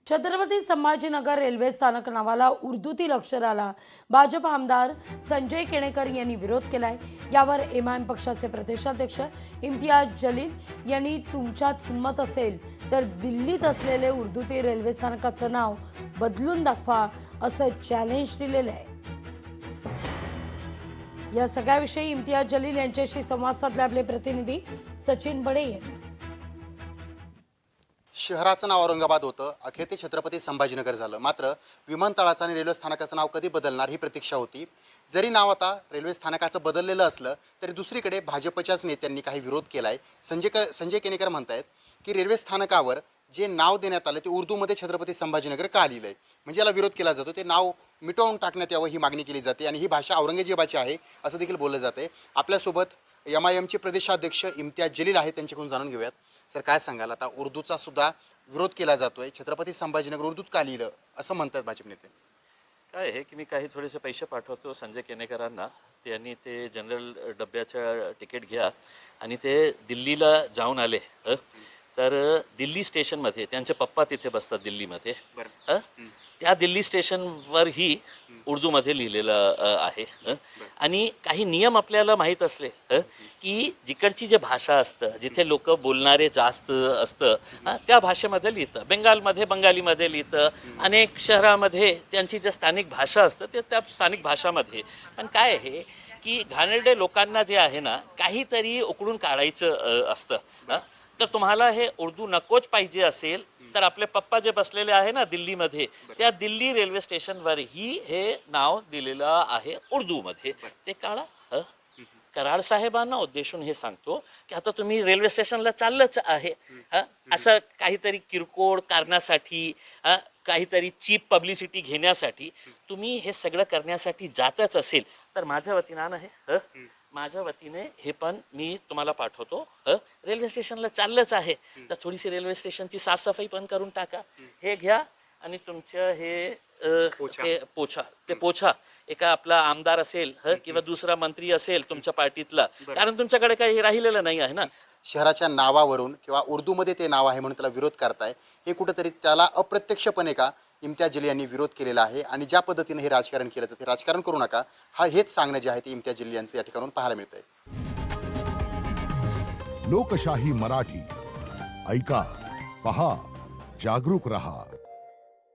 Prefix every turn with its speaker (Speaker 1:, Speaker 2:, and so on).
Speaker 1: Chhatrapati Sambhajinagar railway स्थानक नावाला उर्दूतील अक्षराला भाजप आमदार संजय केणेकर यांनी विरोध केलाय। यावर एमआयएम पक्षाचे प्रदेशाध्यक्ष इम्तियाज जलील यांनी तुमच्यात हिम्मत असेल तर दिल्लीत असलेले उर्दूतील रेल्वे स्थानकाचं नाव बदलून दाखवा असं चॅलेंज दिलेलं आहे। या सगळ्याविषयी इम्तियाज जलील यांच्याशी संवाद साधले आपले प्रतिनिधी सचिन बडे यांनी।
Speaker 2: शहराचं नाव औरंगाबाद होतं, अखेर ते छत्रपती संभाजीनगर झालं। मात्र विमानतळाचं आणि रेल्वे स्थानकाचं नाव कधी बदलणार ही प्रतीक्षा होती। जरी नाव आता रेल्वे स्थानकाचं बदललेलं असलं तरी दुसरीकडे भाजपच्याच नेत्यांनी काही विरोध केलाय। संजय केणेकर म्हणतायत की रेल्वे स्थानकावर जे नाव देण्यात आलं ते उर्दूमध्ये छत्रपती संभाजीनगर का लिहिलंय, म्हणजे याला विरोध केला जातो। ते नाव मिटवून टाकण्यात यावं ही मागणी केली जाते आणि ही भाषा औरंगजेबाची आहे असं देखील बोललं जाते। आपल्यासोबत एमआयएमचे प्रदेशाध्यक्ष इम्तियाज जलील आहेत, त्यांच्याकडून जाणून घेऊयात। सर, काय सांगाल, आता उर्दूचा सुद्धा विरोध केला जातोय, छत्रपती संभाजीनगर उर्दूत का लिहिलं असं म्हणतात भाजप नेते?
Speaker 3: काय आहे की मी काही थोडेसे पैसे पाठवतो संजय केणेकरांना, त्यांनी ते जनरल डब्याच्या तिकीट घ्या आणि ते दिल्लीला जाऊन आले। तर दिल्ली स्टेशनमध्ये त्यांचे पप्पा तिथे बसतात दिल्लीमध्ये। त्या दिल्ली स्टेशनवरही उर्दूमध्ये लिहिलेलं आहे। आणि काही नियम आपल्याला माहीत असले की जिकडची जे भाषा असतं, जिथे लोक बोलणारे जास्त असतं त्या भाषेमध्ये लिहितं। बेंगालमध्ये बंगालीमध्ये लिहितं, अनेक शहरामध्ये त्यांची जे स्थानिक भाषा असतं ते त्या स्थानिक भाषामध्ये। पण काय आहे की घाणेरडे लोकांना जे आहे ना काहीतरी उकळून काढायचं असतं। तर तुम्हाला हे उर्दू नकोच पाहिजे असेल तर आपले पप्पा जे बसलेले आहे ना दिल्लीमध्ये, त्या दिल्ली रेल्वे स्टेशनवरही हे नाव दिलेलं आहे उर्दूमध्ये, ते काढा। कराड साहेबांना उद्देशून हे सांगतो की आता तुम्ही रेल्वे स्टेशनला चाललंच आहे, असं काहीतरी किरकोळ कारणासाठी, काहीतरी चीप पब्लिसिटी घेण्यासाठी तुम्ही हे सगळं करण्यासाठी जातच असेल तर माझ्या वतीनं हे माझ्या वतीने हे पण मी तुम्हाला पाठवतो। रेल्वे स्टेशनला चाललंच आहे तर थोडीशी रेल्वे स्टेशनची साफसफाई पण करून टाका। हे घ्या आणि तुमचं हे पोछा एका आपला आमदार असेल किंवा दुसरा मंत्री असेल तुमच्या पार्टीतला, कारण तुमच्याकडे काही राहिलेलं नाही आहे ना।
Speaker 2: शहराच्या नावावरून किंवा उर्दूमध्ये ते नाव आहे म्हणून त्याला विरोध करताय, हे कुठेतरी त्याला अप्रत्यक्षपणे का इम्तियाज जलील यांनी विरोध केलेला आहे आणि ज्या पद्धतीने हे राजकारण केलं जातं ते राजकारण करू नका, हेच सांगणं जे आहे ते इम्तियाज जलील यांचं या ठिकाणून पाहायला मिळतंय।
Speaker 4: लोकशाही मराठी ऐका, पहा, जागरूक रहा।